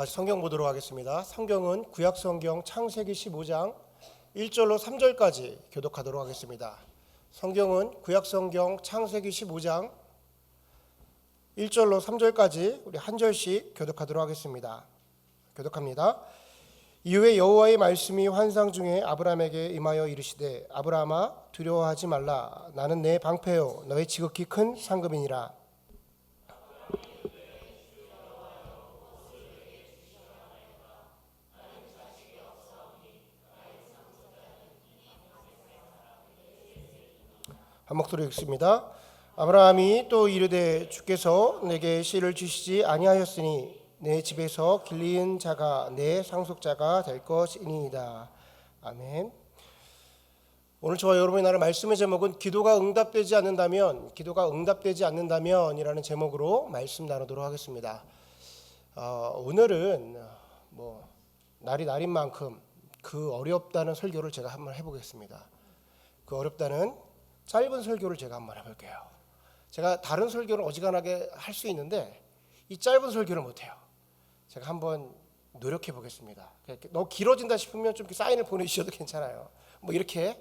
다시 성경 보도록 하겠습니다. 성경은 구약성경 창세기 15장 1절로 3절까지 교독하도록 하겠습니다. 성경은 구약성경 창세기 15장 1절로 3절까지 우리 한 절씩 교독하도록 하겠습니다. 교독합니다. 이후에 여호와의 말씀이 환상 중에 아브라함에게 임하여 이르시되 아브라함아 두려워하지 말라. 나는 내 방패요 너의 지극히 큰 상급이니라. 한 목소리 읽습니다. 아브라함이 또 이르되 주께서 내게 씨를 주시지 아니하였으니 내 집에서 길리은 자가 내 상속자가 될 것이니이다. 아멘. 오늘 저와 여러분이 나눌 말씀의 제목은 기도가 응답되지 않는다면이라는 제목으로 말씀 나누도록 하겠습니다. 오늘은 날이 날인 만큼 그 어렵다는 설교를 제가 한번 해보겠습니다. 그 어렵다는 짧은 설교를 제가 한번 해볼게요. 제가 다른 설교는 어지간하게 할 수 있는데 이 짧은 설교를 못해요. 제가 한번 노력해 보겠습니다. 너무 길어진다 싶으면 좀 사인을 보내주셔도 괜찮아요. 이렇게.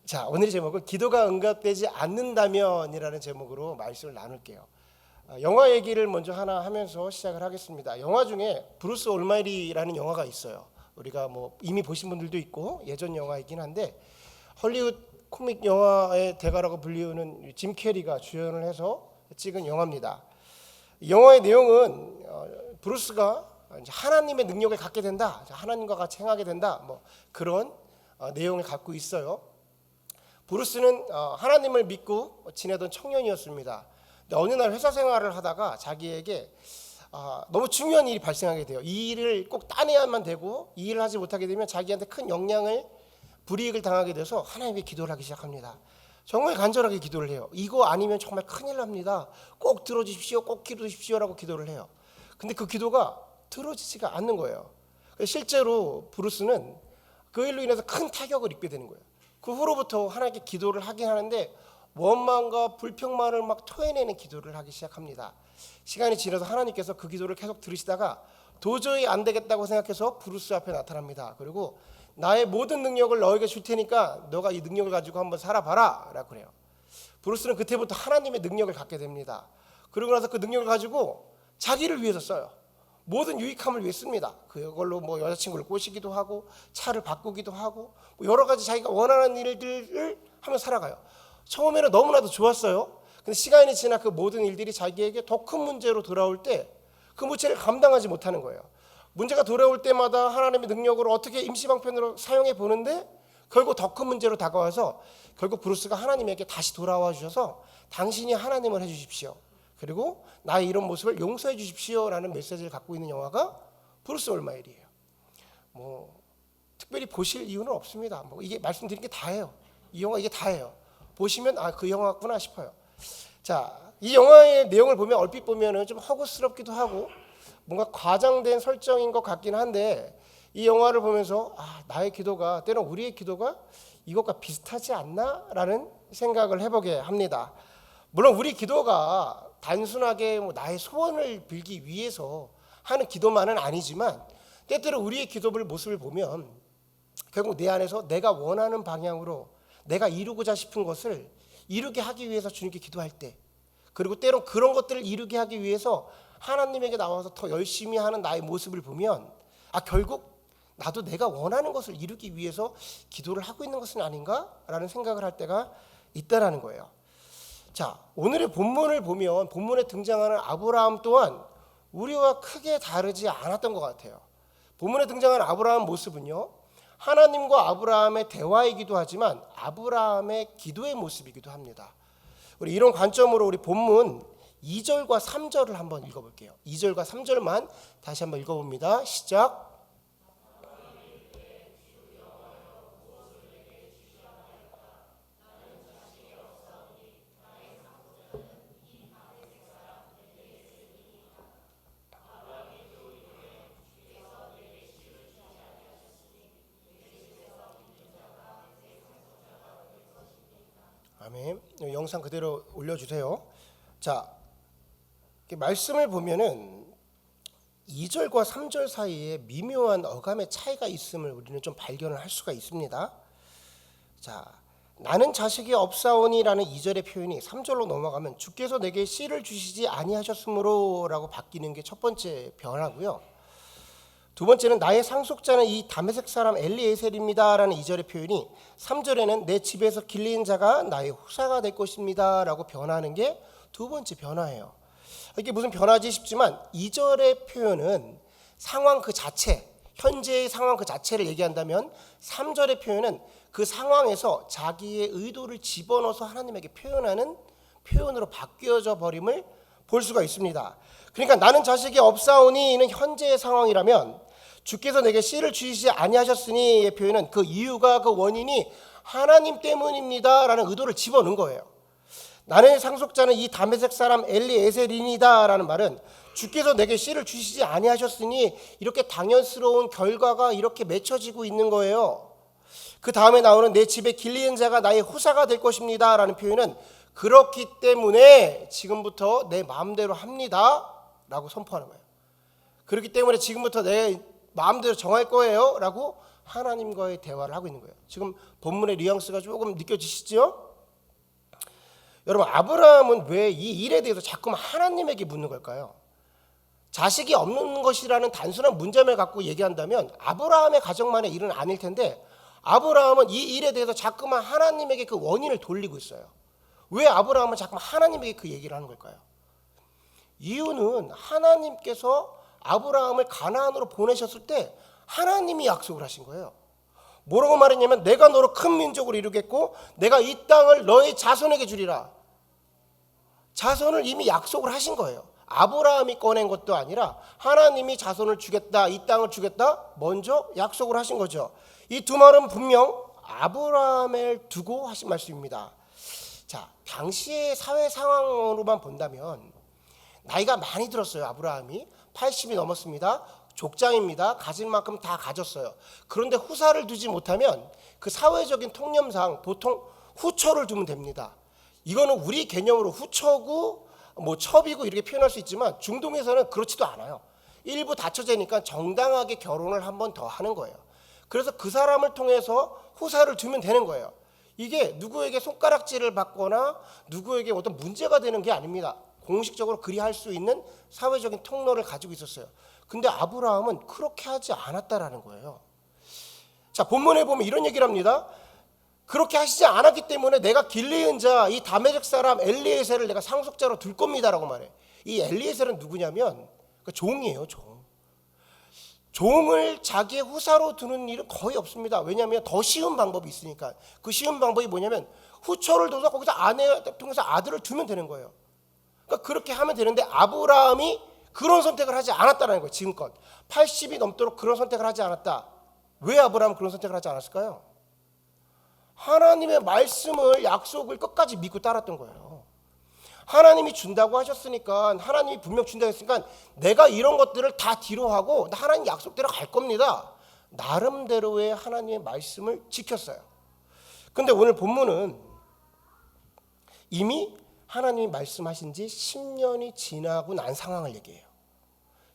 자, 오늘의 제목은 기도가 응답되지 않는다면이라는 제목으로 말씀을 나눌게요. 영화 얘기를 먼저 하나 하면서 시작을 하겠습니다. 영화 중에 브루스 올마이리라는 영화가 있어요. 우리가 이미 보신 분들도 있고 예전 영화이긴 한데 헐리우드 코믹 영화의 대가라고 불리우는 짐 캐리가 주연을 해서 찍은 영화입니다. 영화의 내용은 브루스가 이제 하나님의 능력을 갖게 된다, 하나님과 같이 행하게 된다, 그런 내용을 갖고 있어요. 브루스는 하나님을 믿고 지내던 청년이었습니다. 근데 어느 날 회사 생활을 하다가 자기에게 너무 중요한 일이 발생하게 돼요. 이 일을 꼭 따내야만 되고 이 일을 하지 못하게 되면 자기한테 큰 불이익을 당하게 돼서 하나님께 기도를 하기 시작합니다. 정말 간절하게 기도를 해요. 이거 아니면 정말 큰일 납니다. 꼭 들어주십시오. 꼭 기도하십시오라고 기도를 해요. 근데 그 기도가 들어지지가 않는 거예요. 실제로 브루스는 그 일로 인해서 큰 타격을 입게 되는 거예요. 그 후로부터 하나님께 기도를 하긴 하는데 원망과 불평만을 토해내는 기도를 하기 시작합니다. 시간이 지나서 하나님께서 그 기도를 계속 들으시다가 도저히 안 되겠다고 생각해서 브루스 앞에 나타납니다. 그리고 나의 모든 능력을 너에게 줄 테니까 너가 이 능력을 가지고 한번 살아봐라 라고 그래요. 브루스는 그때부터 하나님의 능력을 갖게 됩니다. 그러고 나서 그 능력을 가지고 자기를 위해서 써요. 모든 유익함을 위해 씁니다. 그걸로 여자친구를 꼬시기도 하고 차를 바꾸기도 하고 여러 가지 자기가 원하는 일들을 하며 살아가요. 처음에는 너무나도 좋았어요. 근데 시간이 지나 그 모든 일들이 자기에게 더 큰 문제로 돌아올 때 그 문제를 감당하지 못하는 거예요. 문제가 돌아올 때마다 하나님의 능력을 어떻게 임시방편으로 사용해 보는데 결국 더 큰 문제로 다가와서 결국 브루스가 하나님에게 다시 돌아와 주셔서 당신이 하나님을 해주십시오. 그리고 나의 이런 모습을 용서해 주십시오라는 메시지를 갖고 있는 영화가 브루스 올마이리예요. 특별히 보실 이유는 없습니다. 이게 말씀드린 게 다예요. 이 영화 이게 다예요. 보시면 그 영화구나 싶어요. 자, 이 영화의 내용을 보면 얼핏 보면은 좀 허구스럽기도 하고 뭔가 과장된 설정인 것 같긴 한데 이 영화를 보면서 나의 기도가 때론 우리의 기도가 이것과 비슷하지 않나라는 생각을 해보게 합니다. 물론 우리 기도가 단순하게 나의 소원을 빌기 위해서 하는 기도만은 아니지만 때때로 우리의 기도의 모습을 보면 결국 내 안에서 내가 원하는 방향으로 내가 이루고자 싶은 것을 이루게 하기 위해서 주님께 기도할 때, 그리고 때론 그런 것들을 이루게 하기 위해서 하나님에게 나와서 더 열심히 하는 나의 모습을 보면 결국 나도 내가 원하는 것을 이루기 위해서 기도를 하고 있는 것은 아닌가라는 생각을 할 때가 있다라는 거예요. 자, 오늘의 본문을 보면 본문에 등장하는 아브라함 또한 우리와 크게 다르지 않았던 것 같아요. 본문에 등장하는 아브라함 모습은요, 하나님과 아브라함의 대화이기도 하지만 아브라함의 기도의 모습이기도 합니다. 우리 이런 관점으로 우리 본문 2절과 3절을 한번 읽어볼게요. 2절과 3절만 다시 한번 읽어봅니다. 시작. 아멘. 영상 그대로 올려주세요. 자, 말씀을 보면은 2절과 3절 사이에 미묘한 어감의 차이가 있음을 우리는 좀 발견을 할 수가 있습니다. 자, 나는 자식이 없사오니라는 2절의 표현이 3절로 넘어가면 주께서 내게 씨를 주시지 아니하셨으므로라고 바뀌는 게 첫 번째 변화고요. 두 번째는 나의 상속자는 이 다메섹 사람 엘리에셀입니다라는 2절의 표현이 3절에는 내 집에서 길리는 자가 나의 후사가 될 것입니다라고 변하는 게 두 번째 변화예요. 이게 무슨 변화지 싶지만 2절의 표현은 상황 그 자체, 현재의 상황 그 자체를 얘기한다면 3절의 표현은 그 상황에서 자기의 의도를 집어넣어서 하나님에게 표현하는 표현으로 바뀌어져 버림을 볼 수가 있습니다. 그러니까 나는 자식이 없사오니는 현재의 상황이라면 주께서 내게 씨를 주시지 아니하셨으니의 표현은 그 이유가 그 원인이 하나님 때문입니다라는 의도를 집어넣은 거예요. 나의 상속자는 이 다메섹 사람 엘리에셀이니다라는 말은 주께서 내게 씨를 주시지 아니하셨으니 이렇게 당연스러운 결과가 이렇게 맺혀지고 있는 거예요. 그 다음에 나오는 내 집에 길리는 자가 나의 후사가 될 것입니다라는 표현은 그렇기 때문에 지금부터 내 마음대로 합니다라고 선포하는 거예요. 그렇기 때문에 지금부터 내 마음대로 정할 거예요 라고 하나님과의 대화를 하고 있는 거예요. 지금 본문의 뉘앙스가 조금 느껴지시죠? 여러분, 아브라함은 왜 이 일에 대해서 자꾸만 하나님에게 묻는 걸까요? 자식이 없는 것이라는 단순한 문제를 갖고 얘기한다면 아브라함의 가정만의 일은 아닐 텐데 아브라함은 이 일에 대해서 자꾸만 하나님에게 그 원인을 돌리고 있어요. 왜 아브라함은 자꾸만 하나님에게 그 얘기를 하는 걸까요? 이유는 하나님께서 아브라함을 가나안으로 보내셨을 때 하나님이 약속을 하신 거예요. 뭐라고 말했냐면 내가 너로 큰 민족을 이루겠고 내가 이 땅을 너의 자손에게 주리라. 자손을 이미 약속을 하신 거예요. 아브라함이 꺼낸 것도 아니라 하나님이 자손을 주겠다, 이 땅을 주겠다 먼저 약속을 하신 거죠. 이 두 말은 분명 아브라함을 두고 하신 말씀입니다. 자, 당시의 사회 상황으로만 본다면 나이가 많이 들었어요. 아브라함이 80이 넘었습니다. 족장입니다. 가질 만큼 다 가졌어요. 그런데 후사를 두지 못하면 그 사회적인 통념상 보통 후처를 두면 됩니다. 이거는 우리 개념으로 후처고 뭐 첩이고 이렇게 표현할 수 있지만 중동에서는 그렇지도 않아요. 일부 다처제니까 정당하게 결혼을 한 번 더 하는 거예요. 그래서 그 사람을 통해서 후사를 두면 되는 거예요. 이게 누구에게 손가락질을 받거나 누구에게 어떤 문제가 되는 게 아닙니다. 공식적으로 그리 할 수 있는 사회적인 통로를 가지고 있었어요. 근데 아브라함은 그렇게 하지 않았다라는 거예요. 자, 본문에 보면 이런 얘기를 합니다. 그렇게 하시지 않았기 때문에 내가 길리은 자 이 다메섹 사람 엘리에셀을 내가 상속자로 둘 겁니다라고 말해. 이 엘리에셀은 누구냐면 종이에요. 종을 자기의 후사로 두는 일은 거의 없습니다. 왜냐하면 더 쉬운 방법이 있으니까. 그 쉬운 방법이 뭐냐면 후처를 둬서 거기서 아내 통해서 아들을 두면 되는 거예요. 그러니까 그렇게 하면 되는데 아브라함이 그런 선택을 하지 않았다는 거예요. 지금껏 80이 넘도록 그런 선택을 하지 않았다. 왜 아브라함은 그런 선택을 하지 않았을까요? 하나님의 말씀을 약속을 끝까지 믿고 따랐던 거예요. 하나님이 준다고 하셨으니까 하나님이 분명 준다고 했으니까 내가 이런 것들을 다 뒤로 하고 하나님 약속대로 갈 겁니다. 나름대로의 하나님의 말씀을 지켰어요. 그런데 오늘 본문은 이미 하나님이 말씀하신 지 10년이 지나고 난 상황을 얘기해요.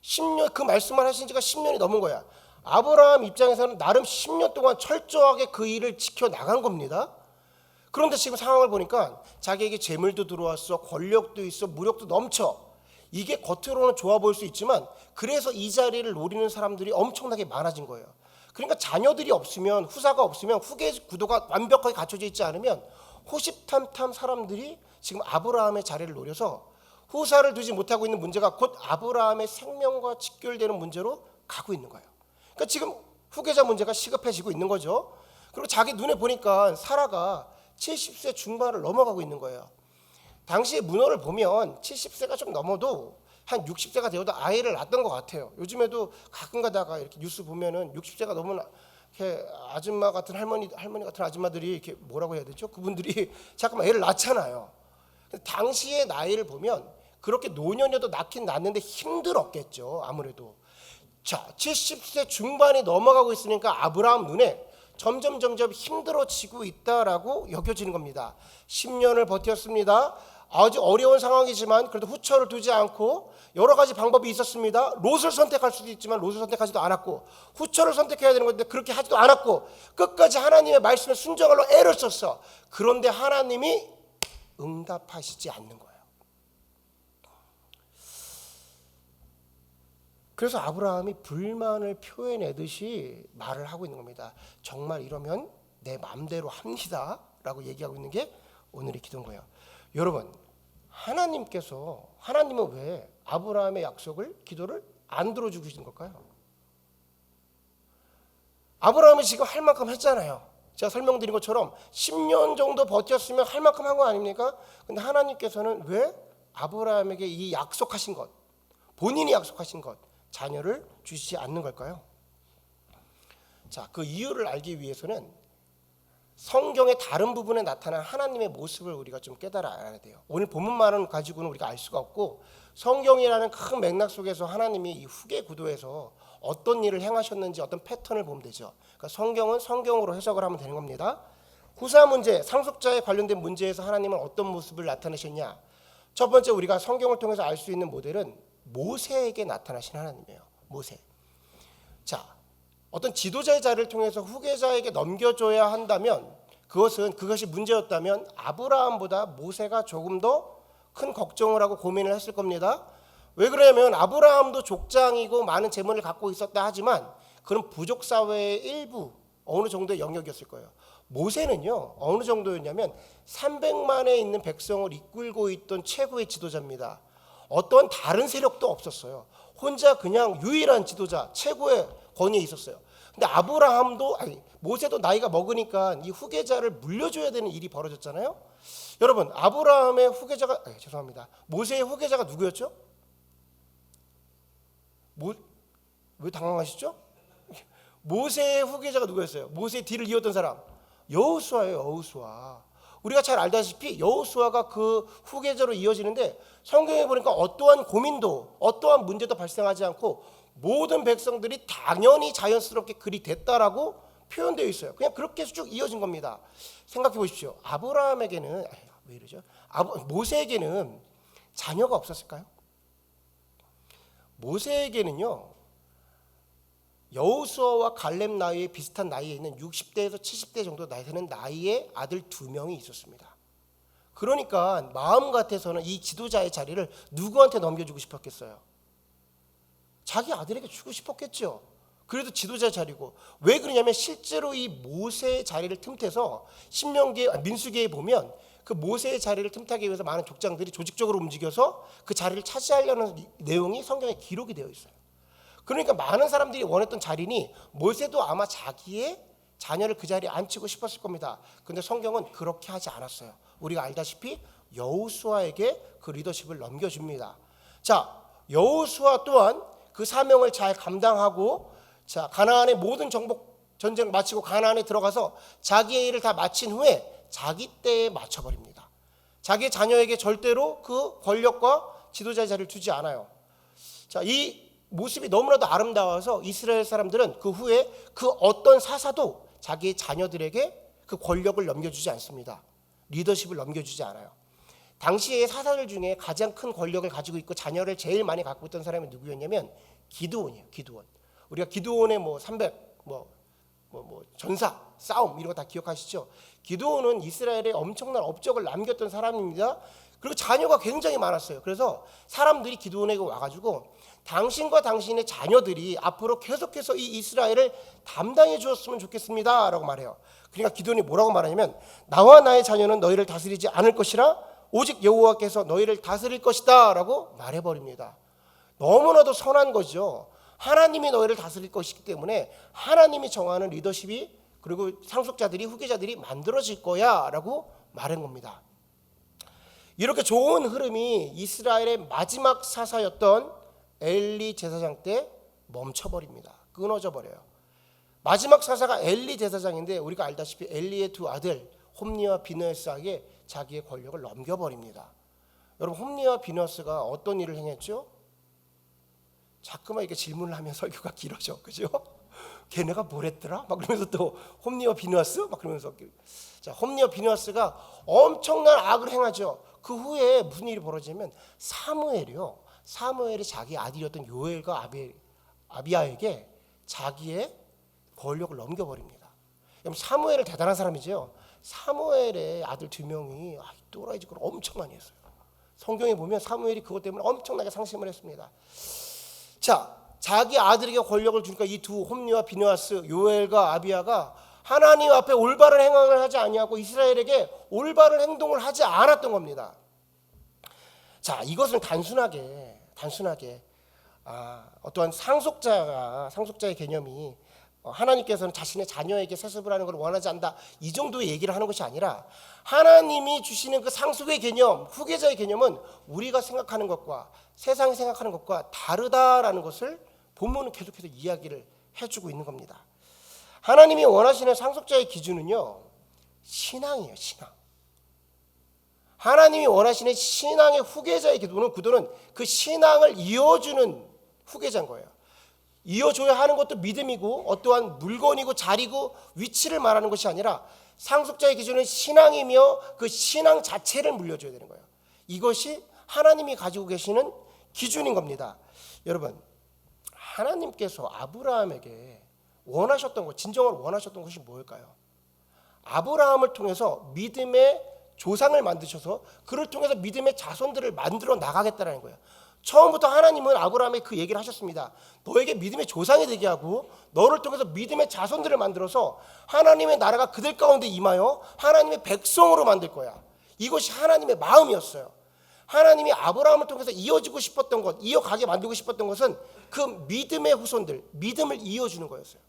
10년, 그 말씀을 하신 지가 10년이 넘은 거야. 아브라함 입장에서는 나름 10년 동안 철저하게 그 일을 지켜나간 겁니다. 그런데 지금 상황을 보니까 자기에게 재물도 들어왔어, 권력도 있어, 무력도 넘쳐. 이게 겉으로는 좋아 보일 수 있지만 그래서 이 자리를 노리는 사람들이 엄청나게 많아진 거예요. 그러니까 자녀들이 없으면, 후사가 없으면, 후계 구도가 완벽하게 갖춰져 있지 않으면 호시탐탐 사람들이 지금 아브라함의 자리를 노려서 후사를 두지 못하고 있는 문제가 곧 아브라함의 생명과 직결되는 문제로 가고 있는 거예요. 그러니까 지금 후계자 문제가 시급해지고 있는 거죠. 그리고 자기 눈에 보니까 사라가 70세 중반을 넘어가고 있는 거예요. 당시의 문헌을 보면 70세가 좀 넘어도 한 60세가 되어도 아이를 낳았던 것 같아요. 요즘에도 가끔 가다가 이렇게 뉴스 보면은 60세가 넘은 이렇게 아줌마 같은 할머니 같은 아줌마들이 이렇게 뭐라고 해야 되죠? 그분들이 잠깐만 애를 낳잖아요. 당시의 나이를 보면 그렇게 노년에도 낳긴 낳는데 힘들었겠죠. 아무래도. 자, 70세 중반이 넘어가고 있으니까 아브라함 눈에 점점 힘들어지고 있다라고 여겨지는 겁니다. 10년을 버텼습니다. 아주 어려운 상황이지만 그래도 후처를 두지 않고 여러 가지 방법이 있었습니다. 롯을 선택할 수도 있지만 롯을 선택하지도 않았고 후처를 선택해야 되는 건데 그렇게 하지도 않았고 끝까지 하나님의 말씀에 순종하려 애를 썼어. 그런데 하나님이 응답하시지 않는 거예요. 그래서 아브라함이 불만을 표현하듯이 말을 하고 있는 겁니다. 정말 이러면 내 마음대로 합니다 라고 얘기하고 있는 게 오늘의 기도인 거예요. 여러분, 하나님은 왜 아브라함의 약속을, 기도를 안 들어주고 계신 걸까요? 아브라함이 지금 할 만큼 했잖아요. 제가 설명드린 것처럼 10년 정도 버텼으면 할 만큼 한 거 아닙니까? 근데 하나님께서는 왜 아브라함에게 이 약속하신 것, 본인이 약속하신 것, 자녀를 주시지 않는 걸까요? 자, 그 이유를 알기 위해서는 성경의 다른 부분에 나타난 하나님의 모습을 우리가 좀 깨달아 알아야 돼요. 오늘 본문만은 가지고는 우리가 알 수가 없고 성경이라는 큰 맥락 속에서 하나님이 이 후계 구도에서 어떤 일을 행하셨는지 어떤 패턴을 보면 되죠. 그러니까 성경은 성경으로 해석을 하면 되는 겁니다. 후사 문제, 상속자에 관련된 문제에서 하나님은 어떤 모습을 나타내셨냐? 첫 번째 우리가 성경을 통해서 알 수 있는 모델은 모세에게 나타나신 하나님이에요. 모세. 자, 어떤 지도자의 자리를 통해서 후계자에게 넘겨줘야 한다면 그것이 문제였다면 아브라함보다 모세가 조금 더 큰 걱정을 하고 고민을 했을 겁니다. 왜 그러냐면 아브라함도 족장이고 많은 재물을 갖고 있었다 하지만 그런 부족 사회의 일부 어느 정도의 영역이었을 거예요. 모세는요 어느 정도였냐면 300만에 있는 백성을 이끌고 있던 최고의 지도자입니다. 어떤 다른 세력도 없었어요. 혼자 그냥 유일한 지도자, 최고의 권위에 있었어요. 근데 모세도 나이가 먹으니까 이 후계자를 물려줘야 되는 일이 벌어졌잖아요. 여러분, 모세의 후계자가 누구였죠? 왜 당황하시죠? 모세의 후계자가 누구였어요? 모세의 뒤를 이었던 사람 여호수아예요. 여호수아. 우리가 잘 알다시피 여호수아가 그 후계자로 이어지는데 성경에 보니까 어떠한 고민도 어떠한 문제도 발생하지 않고 모든 백성들이 당연히 자연스럽게 그리 됐다라고 표현되어 있어요. 그냥 그렇게 쭉 이어진 겁니다. 생각해 보십시오. 모세에게는 자녀가 없었을까요? 모세에게는요 여호수아와 갈렙 나이에 비슷한 나이에 있는 60대에서 70대 정도 나이 되는 나이의 아들 2명이 있었습니다. 그러니까 마음 같아서는 이 지도자의 자리를 누구한테 넘겨주고 싶었겠어요? 자기 아들에게 주고 싶었겠죠. 그래도 지도자 자리고. 왜 그러냐면 실제로 이 모세의 자리를 틈타서 민수기에 보면 그 모세의 자리를 틈타기 위해서 많은 족장들이 조직적으로 움직여서 그 자리를 차지하려는 내용이 성경에 기록이 되어 있어요. 그러니까 많은 사람들이 원했던 자리니 모세도 아마 자기의 자녀를 그 자리에 앉히고 싶었을 겁니다. 그런데 성경은 그렇게 하지 않았어요. 우리가 알다시피 여호수아에게 그 리더십을 넘겨줍니다. 자, 여호수아 또한 그 사명을 잘 감당하고 자, 가나안의 모든 정복 전쟁 마치고 가나안에 들어가서 자기의 일을 다 마친 후에 자기 때에 맞춰버립니다. 자기 자녀에게 절대로 그 권력과 지도자의 자리를 주지 않아요. 자, 이 모습이 너무나도 아름다워서 이스라엘 사람들은 그 후에 그 어떤 사사도 자기의 자녀들에게 그 권력을 넘겨주지 않습니다. 리더십을 넘겨주지 않아요. 당시의 사사들 중에 가장 큰 권력을 가지고 있고 자녀를 제일 많이 갖고 있던 사람이 누구였냐면 기드온이에요. 기드온. 우리가 기드온의 300 전사, 싸움 이런 거 다 기억하시죠? 기드온은 이스라엘에 엄청난 업적을 남겼던 사람입니다. 그리고 자녀가 굉장히 많았어요. 그래서 사람들이 기드온에게 와가지고 당신과 당신의 자녀들이 앞으로 계속해서 이 이스라엘을 담당해 주었으면 좋겠습니다 라고 말해요. 그러니까 기드온이 뭐라고 말하냐면 나와 나의 자녀는 너희를 다스리지 않을 것이라 오직 여호와께서 너희를 다스릴 것이다 라고 말해버립니다. 너무나도 선한 거죠. 하나님이 너희를 다스릴 것이기 때문에 하나님이 정하는 리더십이 그리고 상속자들이 후계자들이 만들어질 거야 라고 말한 겁니다. 이렇게 좋은 흐름이 이스라엘의 마지막 사사였던 엘리 제사장 때 멈춰버립니다. 끊어져 버려요. 마지막 사사가 엘리 제사장인데 우리가 알다시피 엘리의 두 아들 홈니와 비느하스에게 자기의 권력을 넘겨버립니다. 여러분, 홈니와 비느하스가 어떤 일을 행했죠? 자꾸만 이렇게 질문을 하면 설교가 길어져, 그죠? 걔네가 뭘 했더라? 막 그러면서 또 홈니와 비느하스? 막 그러면서 자, 홈니와 비느하스가 엄청난 악을 행하죠. 그 후에 무슨 일이 벌어지냐면 사무엘이 자기 아들이었던 요엘과 아비야에게 자기의 권력을 넘겨버립니다. 여러분 사무엘은 대단한 사람이죠. 사무엘의 아들 2명이 또라이 짓을 엄청 많이 했어요. 성경에 보면 사무엘이 그것 때문에 엄청나게 상심을 했습니다. 자, 자기 아들에게 권력을 주니까 이 두 홈리와 비느하스, 요엘과 아비야가 하나님 앞에 올바른 행동을 하지 아니하고 이스라엘에게 올바른 행동을 하지 않았던 겁니다. 자, 이것은 단순하게 어떠한 상속자의 개념이 하나님께서는 자신의 자녀에게 세습을 하는 걸 원하지 않는다, 이 정도의 얘기를 하는 것이 아니라 하나님이 주시는 그 상속의 개념, 후계자의 개념은 우리가 생각하는 것과 세상이 생각하는 것과 다르다라는 것을 본문은 계속해서 이야기를 해주고 있는 겁니다. 하나님이 원하시는 상속자의 기준은요, 신앙이에요. 신앙. 하나님이 원하시는 신앙의 후계자의 구도는 그 신앙을 이어주는 후계자인 거예요. 이어줘야 하는 것도 믿음이고 어떠한 물건이고 자리고 위치를 말하는 것이 아니라 상속자의 기준은 신앙이며 그 신앙 자체를 물려줘야 되는 거예요. 이것이 하나님이 가지고 계시는 기준인 겁니다. 여러분, 하나님께서 아브라함에게 원하셨던 것, 진정으로 원하셨던 것이 뭘까요? 아브라함을 통해서 믿음의 조상을 만드셔서 그를 통해서 믿음의 자손들을 만들어 나가겠다는 거예요. 처음부터 하나님은 아브라함에게 그 얘기를 하셨습니다. 너에게 믿음의 조상이 되게 하고 너를 통해서 믿음의 자손들을 만들어서 하나님의 나라가 그들 가운데 임하여 하나님의 백성으로 만들 거야. 이것이 하나님의 마음이었어요. 하나님이 아브라함을 통해서 이어지고 싶었던 것, 이어가게 만들고 싶었던 것은 그 믿음의 후손들, 믿음을 이어주는 거였어요.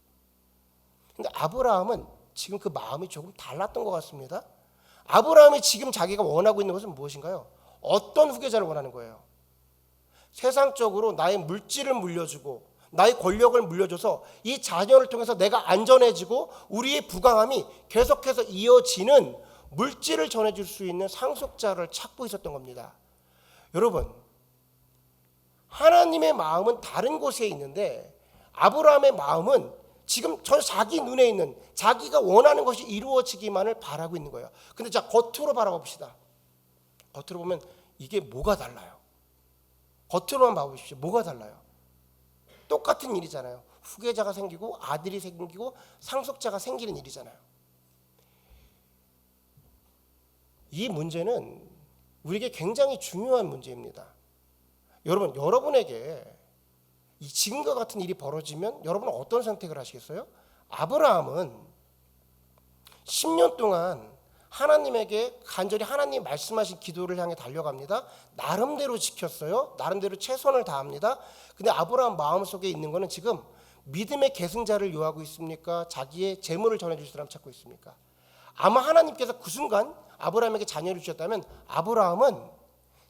근데 아브라함은 지금 그 마음이 조금 달랐던 것 같습니다. 아브라함이 지금 자기가 원하고 있는 것은 무엇인가요? 어떤 후계자를 원하는 거예요? 세상적으로 나의 물질을 물려주고 나의 권력을 물려줘서 이 자녀를 통해서 내가 안전해지고 우리의 부강함이 계속해서 이어지는 물질을 전해줄 수 있는 상속자를 찾고 있었던 겁니다. 여러분, 하나님의 마음은 다른 곳에 있는데 아브라함의 마음은 지금 자기 눈에 있는 자기가 원하는 것이 이루어지기만을 바라고 있는 거예요. 근데 자, 겉으로 바라봐 봅시다. 겉으로 보면 이게 뭐가 달라요? 겉으로만 봐보십시오. 뭐가 달라요? 똑같은 일이잖아요. 후계자가 생기고 아들이 생기고 상속자가 생기는 일이잖아요. 이 문제는 우리에게 굉장히 중요한 문제입니다. 여러분, 여러분에게 이 지금과 같은 일이 벌어지면 여러분은 어떤 선택을 하시겠어요? 아브라함은 10년 동안 하나님에게 간절히 하나님 말씀하신 기도를 향해 달려갑니다. 나름대로 지켰어요. 나름대로 최선을 다합니다. 근데 아브라함 마음속에 있는 거는 지금 믿음의 계승자를 요하고 있습니까? 자기의 재물을 전해줄 사람 찾고 있습니까? 아마 하나님께서 그 순간 아브라함에게 자녀를 주셨다면 아브라함은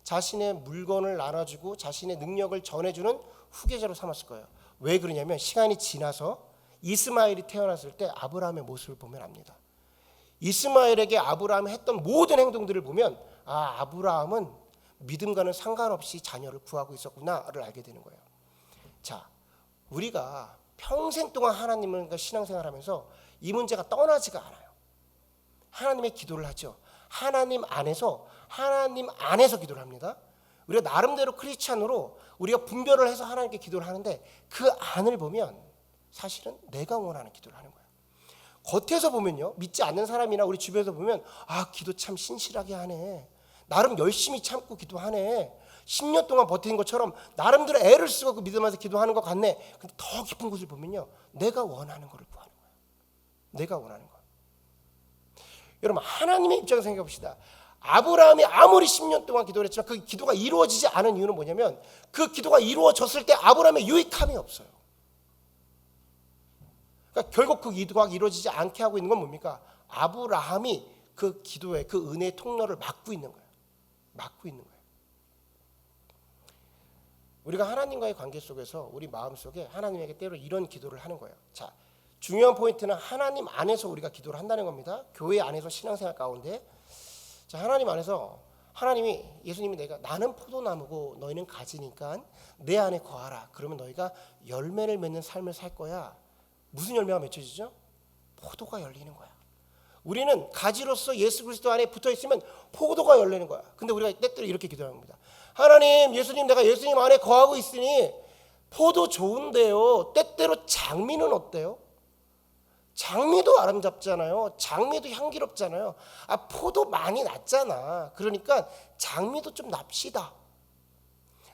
자신의 물건을 나눠주고 자신의 능력을 전해주는 후계자로 삼았을 거예요. 왜 그러냐면 시간이 지나서 이스마엘이 태어났을 때 아브라함의 모습을 보면 압니다. 이스마엘에게 아브라함이 했던 모든 행동들을 보면 아브라함은 믿음과는 상관없이 자녀를 구하고 있었구나를 알게 되는 거예요. 자, 우리가 평생 동안 하나님과 신앙생활하면서 이 문제가 떠나지가 않아요. 하나님의 기도를 하죠. 하나님 안에서 기도를 합니다. 우리가 나름대로 크리스찬으로 우리가 분별을 해서 하나님께 기도를 하는데 그 안을 보면 사실은 내가 원하는 기도를 하는 거예요. 겉에서 보면요, 믿지 않는 사람이나 우리 주변에서 보면 기도 참 신실하게 하네, 나름 열심히 참고 기도하네, 10년 동안 버티는 것처럼 나름대로 애를 쓰고 그 믿으면서 기도하는 것 같네. 근데 더 깊은 곳을 보면요, 내가 원하는 것을 구하는 거예요. 내가 원하는 거. 여러분, 하나님의 입장에서 생각해 봅시다. 아브라함이 아무리 10년 동안 기도를 했지만 그 기도가 이루어지지 않은 이유는 뭐냐면 그 기도가 이루어졌을 때 아브라함의 유익함이 없어요. 그러니까 결국 그 기도가 이루어지지 않게 하고 있는 건 뭡니까? 아브라함이 그 기도의 그 은혜의 통로를 막고 있는 거예요. 막고 있는 거예요. 우리가 하나님과의 관계 속에서 우리 마음속에 하나님에게 때로 이런 기도를 하는 거예요. 자, 중요한 포인트는 하나님 안에서 우리가 기도를 한다는 겁니다. 교회 안에서 신앙생활 가운데, 자, 하나님 안에서 예수님이 나는 포도나무고 너희는 가지니까 내 안에 거하라. 그러면 너희가 열매를 맺는 삶을 살 거야. 무슨 열매가 맺혀지죠? 포도가 열리는 거야. 우리는 가지로서 예수 그리스도 안에 붙어 있으면 포도가 열리는 거야. 근데 우리가 때때로 이렇게 기도합니다. 하나님, 예수님, 내가 예수님 안에 거하고 있으니 포도 좋은데요, 때때로 장미는 어때요? 장미도 아름답잖아요. 장미도 향기롭잖아요. 포도 많이 났잖아. 그러니까 장미도 좀 납시다.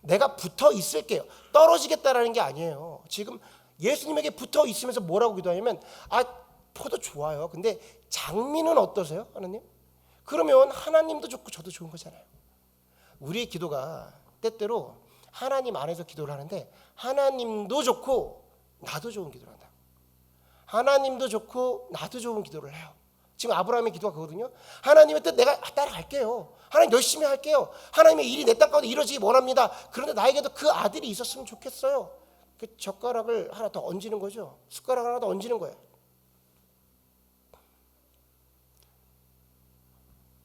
내가 붙어 있을게요. 떨어지겠다라는 게 아니에요. 지금 예수님에게 붙어 있으면서 뭐라고 기도하냐면, 포도 좋아요. 근데 장미는 어떠세요, 하나님? 그러면 하나님도 좋고 저도 좋은 거잖아요. 우리의 기도가 때때로 하나님 안에서 기도를 하는데 하나님도 좋고 나도 좋은 기도를 한다. 하나님도 좋고 나도 좋은 기도를 해요. 지금 아브라함의 기도가 그거거든요. 하나님의 뜻 내가 따라갈게요. 하나님 열심히 할게요. 하나님의 일이 내 땅 가운데 이루어지기 원합니다. 그런데 나에게도 그 아들이 있었으면 좋겠어요. 그 젓가락을 하나 더 얹는 거죠. 숟가락을 하나 더 얹는 거예요.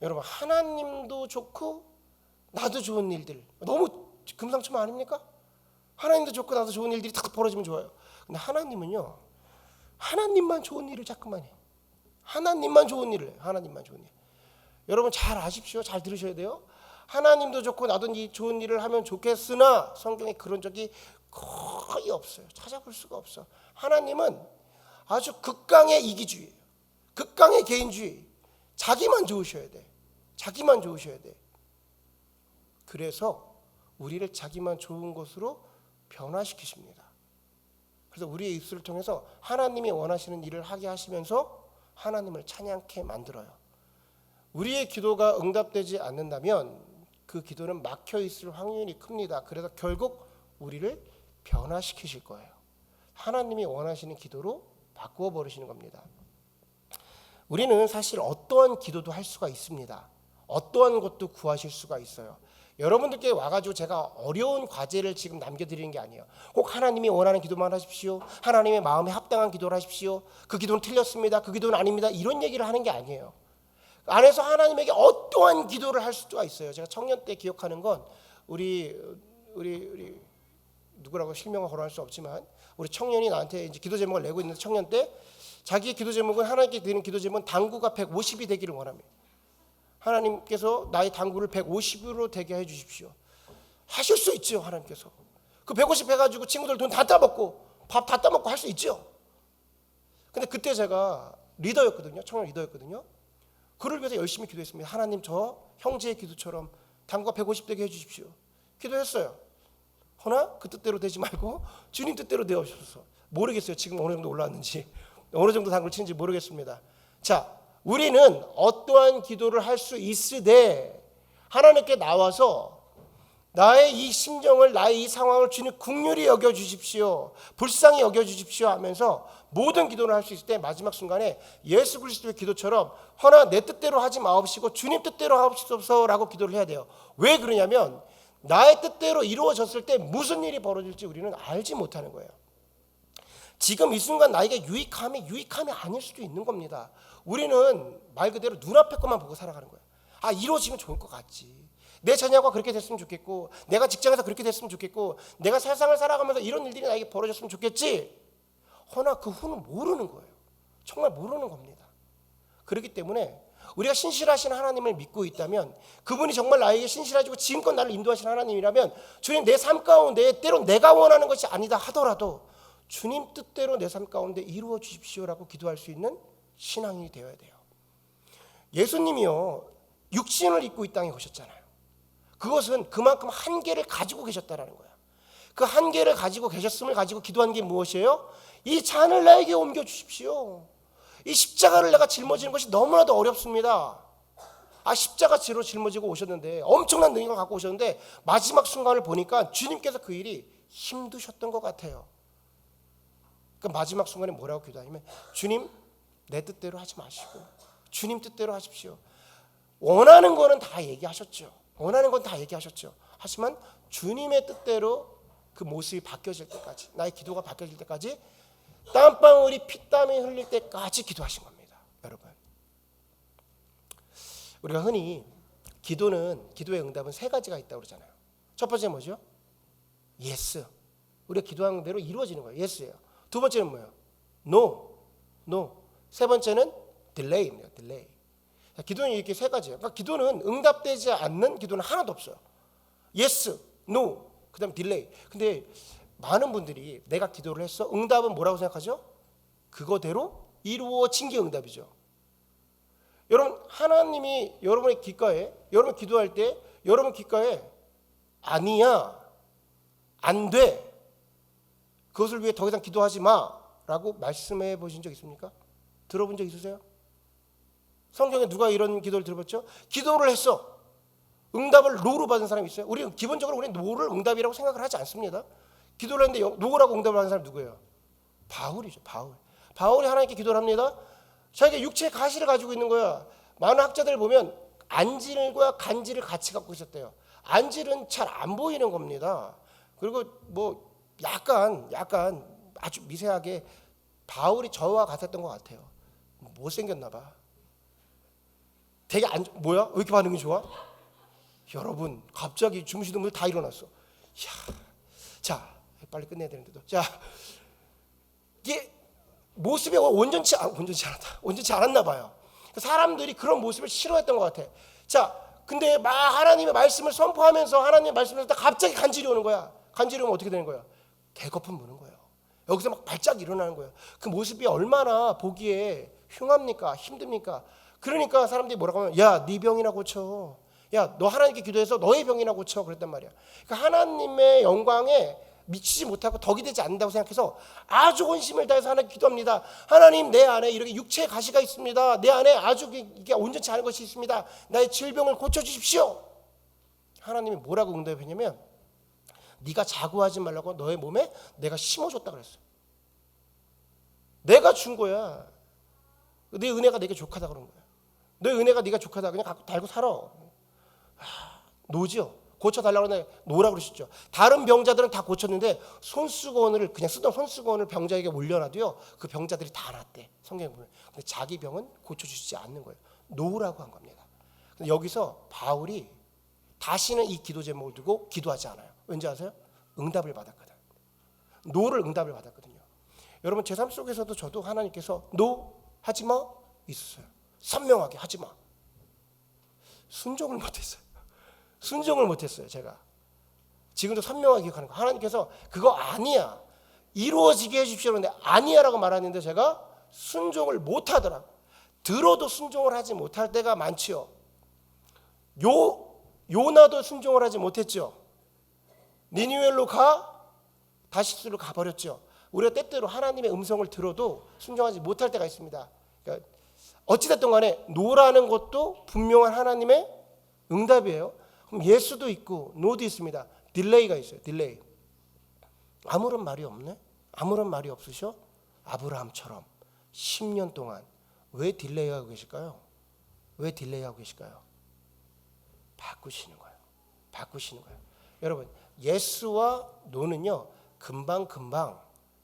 여러분, 하나님도 좋고 나도 좋은 일들, 너무 금상첨화 아닙니까? 하나님도 좋고 나도 좋은 일들이 딱 벌어지면 좋아요. 근데 하나님은요, 하나님만 좋은 일을 자꾸만 해. 하나님만 좋은 일을 해. 하나님만 좋은 일. 여러분 잘 아십시오. 잘 들으셔야 돼요. 하나님도 좋고 나도 좋은 일을 하면 좋겠으나 성경에 그런 적이 거의 없어요. 찾아볼 수가 없어. 하나님은 아주 극강의 이기주의예요. 극강의 개인주의. 자기만 좋으셔야 돼. 자기만 좋으셔야 돼. 그래서 우리를 자기만 좋은 것으로 변화시키십니다. 그래서 우리의 입술을 통해서 하나님이 원하시는 일을 하게 하시면서 하나님을 찬양케 만들어요. 우리의 기도가 응답되지 않는다면 그 기도는 막혀 있을 확률이 큽니다. 그래서 결국 우리를 변화시키실 거예요. 하나님이 원하시는 기도로 바꾸어 버리시는 겁니다. 우리는 사실 어떠한 기도도 할 수가 있습니다. 어떠한 것도 구하실 수가 있어요. 여러분들께 와가지고 제가 어려운 과제를 지금 남겨드리는 게 아니에요. 꼭 하나님이 원하는 기도만 하십시오. 하나님의 마음에 합당한 기도를 하십시오. 그 기도는 틀렸습니다. 그 기도는 아닙니다. 이런 얘기를 하는 게 아니에요. 안에서 하나님에게 어떠한 기도를 할 수가 있어요. 제가 청년 때 기억하는 건 우리 누구라고 실명을 거론할 수 없지만 우리 청년이 나한테 이제 기도 제목을 내고 있는데, 청년 때 자기의 기도 제목은, 하나님께 드리는 기도 제목은 당구가 150이 되기를 원합니다. 하나님께서 나의 당구를 150으로 되게 해 주십시오. 하실 수 있죠. 하나님께서 그 150 해가지고 친구들 돈 다 따먹고 밥 다 따먹고 할 수 있죠. 근데 그때 제가 리더였거든요. 청년 리더였거든요. 그를 위해서 열심히 기도했습니다. 하나님, 저 형제의 기도처럼 당구가 150 되게 해 주십시오. 기도했어요. 허나 그 뜻대로 되지 말고 주님 뜻대로 되어주셔서, 모르겠어요. 지금 어느 정도 올라왔는지, 어느 정도 당구를 치는지 모르겠습니다. 자, 우리는 어떠한 기도를 할 수 있으되 하나님께 나와서 나의 이 심정을, 나의 이 상황을 주님 긍휼히 여겨주십시오, 불쌍히 여겨주십시오 하면서 모든 기도를 할 수 있을 때 마지막 순간에 예수 그리스도의 기도처럼 허나 내 뜻대로 하지 마옵시고 주님 뜻대로 하옵소서라고 기도를 해야 돼요. 왜 그러냐면 나의 뜻대로 이루어졌을 때 무슨 일이 벌어질지 우리는 알지 못하는 거예요. 지금 이 순간 나에게 유익함이 아닐 수도 있는 겁니다. 우리는 말 그대로 눈앞에 것만 보고 살아가는 거예요. 이루어지면 좋을 것 같지. 내 자녀가 그렇게 됐으면 좋겠고, 내가 직장에서 그렇게 됐으면 좋겠고, 내가 세상을 살아가면서 이런 일들이 나에게 벌어졌으면 좋겠지. 허나 그 후는 모르는 거예요. 정말 모르는 겁니다. 그렇기 때문에 우리가 신실하신 하나님을 믿고 있다면, 그분이 정말 나에게 신실하시고 지금껏 나를 인도하신 하나님이라면, 주님, 내 삶 가운데 때론 내가 원하는 것이 아니다 하더라도 주님 뜻대로 내 삶 가운데 이루어 주십시오라고 기도할 수 있는 신앙이 되어야 돼요. 예수님이요, 육신을 입고 이 땅에 오셨잖아요. 그것은 그만큼 한계를 가지고 계셨다라는 거야. 그 한계를 가지고 계셨음을 가지고 기도한 게 무엇이에요? 이 잔을 나에게 옮겨 주십시오. 이 십자가를 내가 짊어지는 것이 너무나도 어렵습니다. 십자가 지로 짊어지고 오셨는데, 엄청난 능력을 갖고 오셨는데 마지막 순간을 보니까 주님께서 그 일이 힘드셨던 것 같아요. 그 마지막 순간에 뭐라고 기도하냐면, 주님, 내 뜻대로 하지 마시고 주님 뜻대로 하십시오. 원하는 거는 다 얘기하셨죠. 원하는 건 다 얘기하셨죠. 하지만 주님의 뜻대로 그 모습이 바뀌어질 때까지, 나의 기도가 바뀌어질 때까지, 땀방울이 피땀이 흘릴 때까지 기도하신 겁니다. 여러분, 우리가 흔히 기도의 응답은 세 가지가 있다고 그러잖아요. 첫 번째는 뭐죠? 예스. 우리가 기도한 대로 이루어지는 거예요. 예스예요. 두 번째는 뭐예요? 노. 세 번째는 딜레이입니다. 딜레이. 기도는 이렇게 세 가지예요. 그러니까 기도는 응답되지 않는 기도는 하나도 없어요. yes, no, 그다음 딜레이. 근데 많은 분들이 내가 기도를 했어. 응답은 뭐라고 생각하죠? 그거대로 이루어진 게 응답이죠. 여러분, 하나님이 여러분의 귓가에, 여러분 기도할 때 여러분 귓가에 아니야, 안 돼, 그것을 위해 더 이상 기도하지 마라고 말씀해 보신 적 있습니까? 들어본 적 있으세요? 성경에 누가 이런 기도를 들어봤죠? 기도를 했어. 응답을 노로 받은 사람이 있어요? 우리 기본적으로 우리 노를 응답이라고 생각을 하지 않습니다. 기도를 했는데 노라고 응답을 하는 사람이 누구예요? 바울이죠. 바울이 하나님께 기도를 합니다. 자기가 육체의 가시를 가지고 있는 거야. 많은 학자들 보면 안질과 간질을 같이 갖고 있었대요. 안질은 잘 안 보이는 겁니다. 그리고 뭐 약간 아주 미세하게 바울이 저와 같았던 것 같아요. 못생겼나 봐. 되게 뭐야? 왜 이렇게 반응이 좋아? 여러분, 갑자기 주무시던 분들 다 일어났어. 이야, 자, 빨리 끝내야 되는데도. 자, 이게 모습이 온전치 않았나 봐요. 사람들이 그런 모습을 싫어했던 것 같아. 자, 근데 막 하나님의 말씀을 선포하면서 하나님의 말씀을 듣다 갑자기 간질이 오는 거야. 간질이 오면 어떻게 되는 거야? 개거품 무는 거예요. 여기서 막 발작 일어나는 거예요. 그 모습이 얼마나 보기에 흉합니까? 힘듭니까? 그러니까 사람들이 뭐라고 하면, 야, 네 병이나 고쳐. 야, 너 하나님께 기도해서 너의 병이나 고쳐. 그랬단 말이야. 그러니까 하나님의 영광에 미치지 못하고 덕이 되지 않는다고 생각해서 아주 혼심을 다해서 하나님께 기도합니다. 하나님, 내 안에 이렇게 육체의 가시가 있습니다. 내 안에 아주 이게 온전치 않은 것이 있습니다. 나의 질병을 고쳐주십시오. 하나님이 뭐라고 응답했냐면, 네가 자고하지 말라고 너의 몸에 내가 심어줬다 그랬어요. 내가 준 거야. 네 은혜가 내게 족하다 그런 거야. 너 은혜가 네가 족하다 그냥 갖고 달고 살아. 노지요. 고쳐달라고 하는데 노라고 그러시죠. 다른 병자들은 다 고쳤는데 손수건을 그냥 쓰던 손수건을 병자에게 올려놔도요, 그 병자들이 다 낫대. 성경에 보면. 근데 자기 병은 고쳐주시지 않는 거예요. 노라고 한 겁니다. 근데 여기서 바울이 다시는 이 기도 제목을 두고 기도하지 않아요. 왠지 아세요? 응답을 받았거든. 노를 응답을 받았거든요. 여러분, 제 삶 속에서도 저도 하나님께서 노 하지 마 있었어요. 선명하게 하지 마. 순종을 못했어요. 제가 지금도 선명하게 기억하는 거. 하나님께서 그거 아니야, 이루어지게 해주십시오. 그런데 아니야라고 말하는데 제가 순종을 못하더라고. 들어도 순종을 하지 못할 때가 많지요. 요나도 순종을 하지 못했죠. 니느웨로 다시스로 가버렸죠. 우리가 때때로 하나님의 음성을 들어도 순종하지 못할 때가 있습니다. 그러니까 어찌됐든 간에 노라는 것도 분명한 하나님의 응답이에요. 그럼 예수도 있고 노도 있습니다. 딜레이가 있어요. 딜레이. 아무런 말이 없네? 아무런 말이 없으셔? 아브라함처럼 10년 동안 왜 딜레이하고 계실까요? 왜 딜레이하고 계실까요? 바꾸시는 거예요. 여러분, 예수와 노는요, 금방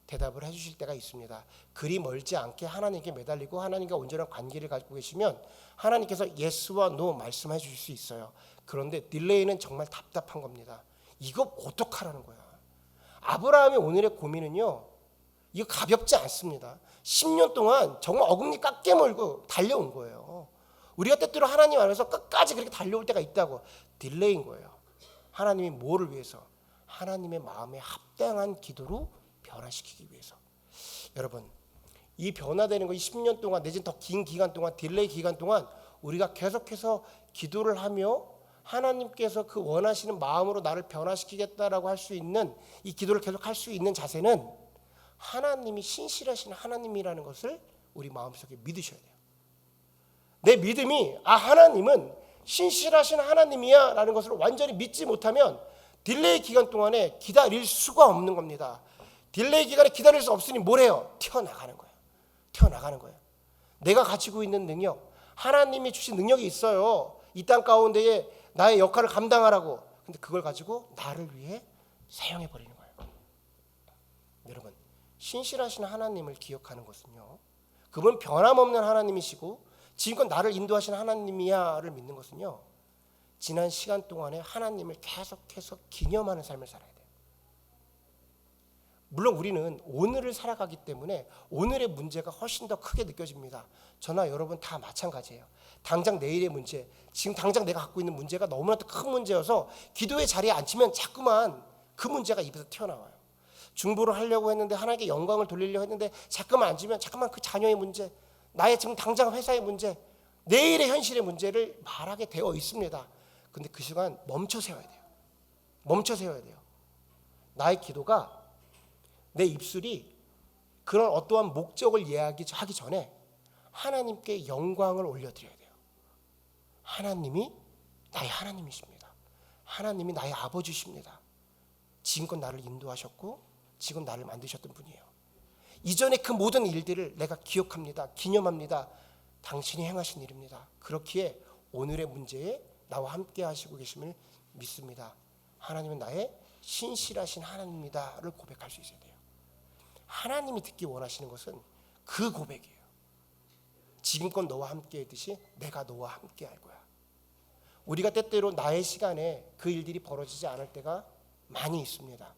대답을 해주실 때가 있습니다. 그리 멀지 않게 하나님께 매달리고 하나님과 온전한 관계를 가지고 계시면 하나님께서 예수와 노 말씀해 주실 수 있어요. 그런데 딜레이는 정말 답답한 겁니다. 이거 어떡하라는 거야. 아브라함의 오늘의 고민은요, 이거 가볍지 않습니다. 10년 동안 정말 어금니 깎게 몰고 달려온 거예요. 우리가 때때로 하나님 안에서 끝까지 그렇게 달려올 때가 있다고. 딜레이인 거예요. 하나님이 뭐를 위해서? 하나님의 마음에 합당한 기도로 변화시키기 위해서. 여러분, 이 변화되는 거, 이 10년 동안 내지는 더 긴 기간 동안, 딜레이 기간 동안 우리가 계속해서 기도를 하며 하나님께서 그 원하시는 마음으로 나를 변화시키겠다라고 할 수 있는, 이 기도를 계속 할 수 있는 자세는 하나님이 신실하신 하나님이라는 것을 우리 마음속에 믿으셔야 돼요. 내 믿음이 하나님은 신실하신 하나님이야 라는 것을 완전히 믿지 못하면 딜레이 기간 동안에 기다릴 수가 없는 겁니다. 딜레이 기간에 기다릴 수 없으니 뭘 해요? 튀어나가는 거예요. 내가 가지고 있는 능력, 하나님이 주신 능력이 있어요. 이 땅 가운데에 나의 역할을 감당하라고. 근데 그걸 가지고 나를 위해 사용해 버리는 거예요. 여러분, 신실하신 하나님을 기억하는 것은요, 그분 변함없는 하나님이시고 지금껏 나를 인도하신 하나님이야를 믿는 것은요, 지난 시간 동안에 하나님을 계속해서 기념하는 삶을 살아야 돼요. 물론 우리는 오늘을 살아가기 때문에 오늘의 문제가 훨씬 더 크게 느껴집니다. 저나 여러분 다 마찬가지예요. 당장 내일의 문제, 지금 당장 내가 갖고 있는 문제가 너무나도 큰 문제여서 기도의 자리에 앉히면 자꾸만 그 문제가 입에서 튀어나와요. 중보를 하려고 했는데, 하나님께 영광을 돌리려고 했는데 자꾸만 앉으면 자꾸만 그 자녀의 문제, 나의 지금 당장 회사의 문제, 내일의 현실의 문제를 말하게 되어 있습니다. 근데 그 시간 멈춰 세워야 돼요. 멈춰 세워야 돼요. 나의 기도가, 내 입술이 그런 어떠한 목적을 이야기하기 전에 하나님께 영광을 올려드려야 돼요. 하나님이 나의 하나님이십니다. 하나님이 나의 아버지십니다. 지금껏 나를 인도하셨고 지금 나를 만드셨던 분이에요. 이전의 그 모든 일들을 내가 기억합니다. 기념합니다. 당신이 행하신 일입니다. 그렇기에 오늘의 문제에 나와 함께 하시고 계심을 믿습니다. 하나님은 나의 신실하신 하나님입니다를 고백할 수 있어야 돼요. 하나님이 듣기 원하시는 것은 그 고백이에요. 지금껏 너와 함께 했듯이 내가 너와 함께 할 거야. 우리가 때때로 나의 시간에 그 일들이 벌어지지 않을 때가 많이 있습니다.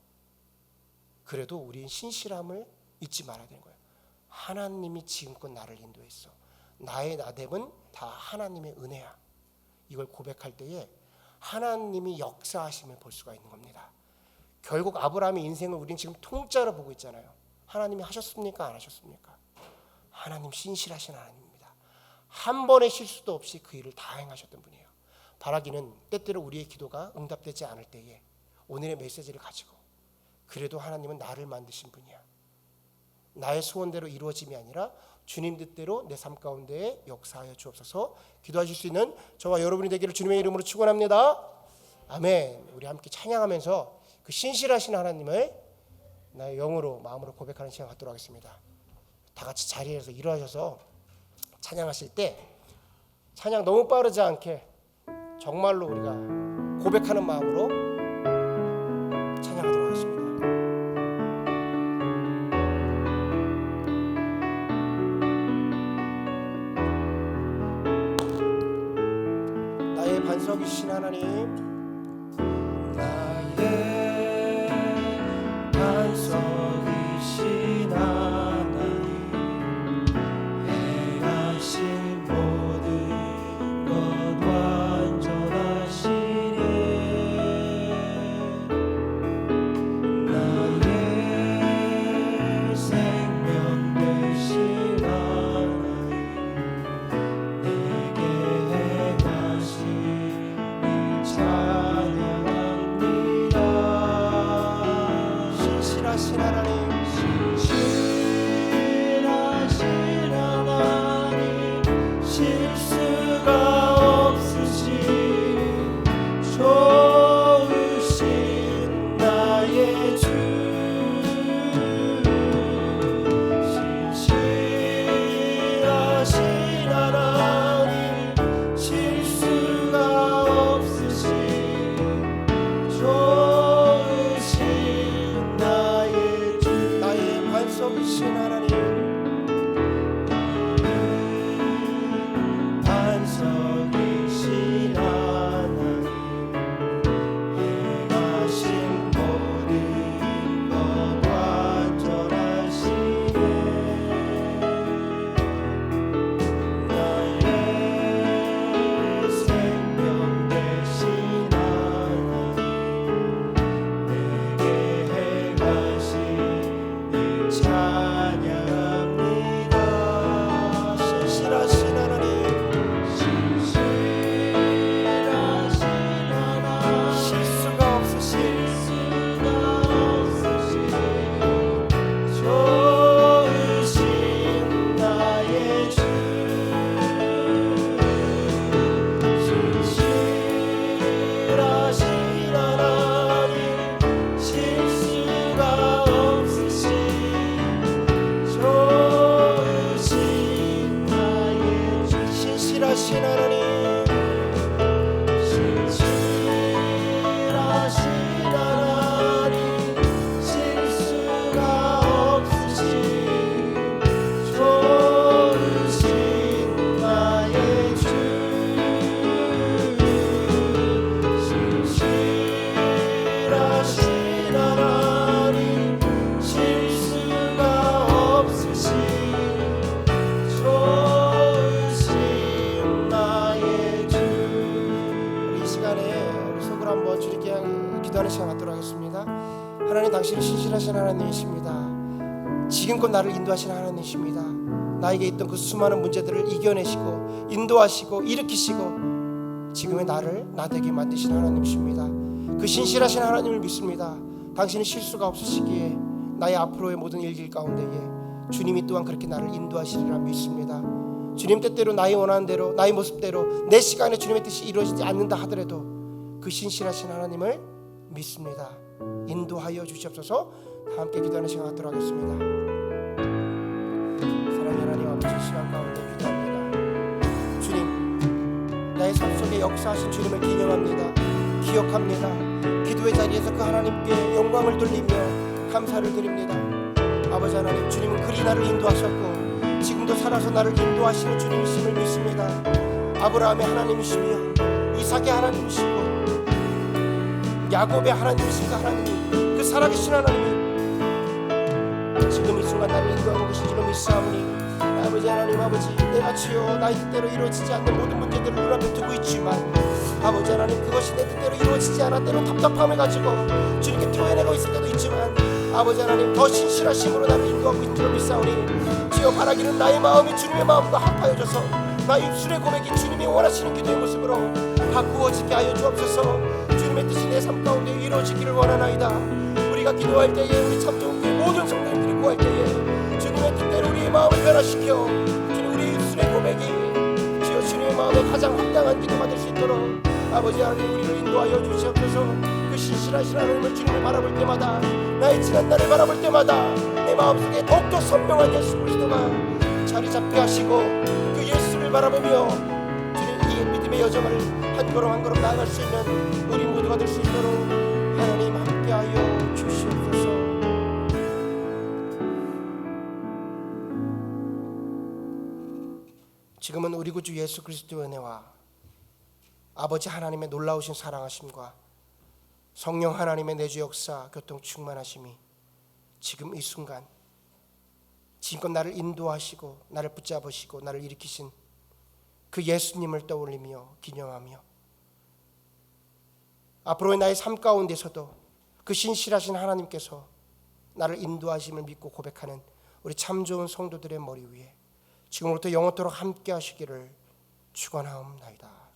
그래도 우리는 신실함을 잊지 말아야 되는 거예요. 하나님이 지금껏 나를 인도했어. 나의 나됨은 다 하나님의 은혜야. 이걸 고백할 때에 하나님이 역사하심을 볼 수가 있는 겁니다. 결국 아브라함의 인생을 우리는 지금 통째로 보고 있잖아요. 하나님이 하셨습니까? 안 하셨습니까? 하나님 신실하신 하나님입니다. 한 번의 실수도 없이 그 일을 다 행하셨던 분이에요. 바라기는 때때로 우리의 기도가 응답되지 않을 때에 오늘의 메시지를 가지고, 그래도 하나님은 나를 만드신 분이야. 나의 소원대로 이루어짐이 아니라 주님 뜻대로 내 삶 가운데 역사하여 주옵소서. 기도하실 수 있는 저와 여러분이 되기를 주님의 이름으로 축원합니다. 아멘. 우리 함께 찬양하면서 그 신실하신 하나님을 나의 영으로, 마음으로 고백하는 시간 갖도록 하겠습니다. 다 같이 자리에서 일어나셔서 찬양하실 때 찬양 너무 빠르지 않게 정말로 우리가 고백하는 마음으로 찬양하도록 하겠습니다. 나의 반석이신 하나님, 나의 반석이신 하나님, 행하신 모든 것 완전하시네. 나의 생명 되신 하나님, 내게 행하신 이 참 기도하는 시간 갖도록 하겠습니다. 하나님, 당신은 신실하신 하나님이십니다. 지금껏 나를 인도하시는 하나님이십니다. 나에게 있던 그 수많은 문제들을 이겨내시고 인도하시고 일으키시고 지금의 나를 나되게 만드신 하나님이십니다. 그 신실하신 하나님을 믿습니다. 당신은 실수가 없으시기에 나의 앞으로의 모든 일길 가운데에 주님이 또한 그렇게 나를 인도하시리라 믿습니다. 주님 뜻대로 나의 원하는 대로 나의 모습대로 내 시간에 주님의 뜻이 이루어지지 않는다 하더라도 그 신실하신 하나님을 믿습니다. 인도하여 주시옵소서. 다 함께 기도하는 시간 갖도록 하겠습니다. 사랑의 하나님 아버지, 시간 가운데 기도합니다. 주님, 나의 삶 속에 역사하신 주님을 기념합니다. 기억합니다. 기도의 자리에서 그 하나님께 영광을 돌리며 감사를 드립니다. 아버지 하나님, 주님은 그리 나를 인도하셨고 지금도 살아서 나를 인도하시는 주님이심을 믿습니다. 아브라함의 하나님이시며 이삭의 하나님이시고 야곱의 하나님이신 그 하나님이, 그 살아계신 하나님이 지금 이 순간 나를 인도하고 계신 줄로 믿사오니 아버지 하나님, 아버지, 내가 주여 나의 뜻대로 이루어지지 않는 모든 문제들을 눈앞에 두고 있지만 아버지 하나님, 그것이 내 뜻대로 이루어지지 않아 때로 답답함을 가지고 주님께 토해내고 있을 때도 있지만 아버지 하나님, 더 신실하심으로 나를 인도하고 있는 줄로 믿사오니 주여, 바라기는 나의 마음이 주님의 마음과 합하여져서 나의 입술의 고백이 주님이 원하시는 기도의 모습으로 바꾸어지게 하여 주옵소서. 주님의 뜻이 내 삶 가운데 이루어지기를 원하나이다. 우리가 기도할 때에, 우리 참정교회 모든 성도님들이 구할 때에 주님의 뜻대로 우리의 마음을 변화시켜 주님, 우리의 입술의 고백이 주여 주님의 마음에 가장 합당한 기도가 될 수 있도록 아버지 하나님, 우리를 인도하여 주시옵소서. 그 신실하신 하나님을 주님을 바라볼 때마다, 나의 지난 날을 바라볼 때마다 내 마음속에 더욱더 선명한 예수 그리스도가 자리 잡게 하시고 그 예수를 바라보며 주님, 이 믿음의 여정을 한 걸음 한 걸음 나아갈 수 있는 우리 모두가 될 수 있도록 하나님 함께하여 주시옵소서. 지금은 우리 구주 예수 그리스도의 은혜와 아버지 하나님의 놀라우신 사랑하심과 성령 하나님의 내주 역사 교통 충만하심이 지금 이 순간 지금껏 나를 인도하시고 나를 붙잡으시고 나를 일으키신 그 예수님을 떠올리며 기념하며 앞으로의 나의 삶 가운데서도 그 신실하신 하나님께서 나를 인도하심을 믿고 고백하는 우리 참 좋은 성도들의 머리 위에 지금부터 영원토록 함께 하시기를 축원하옵나이다.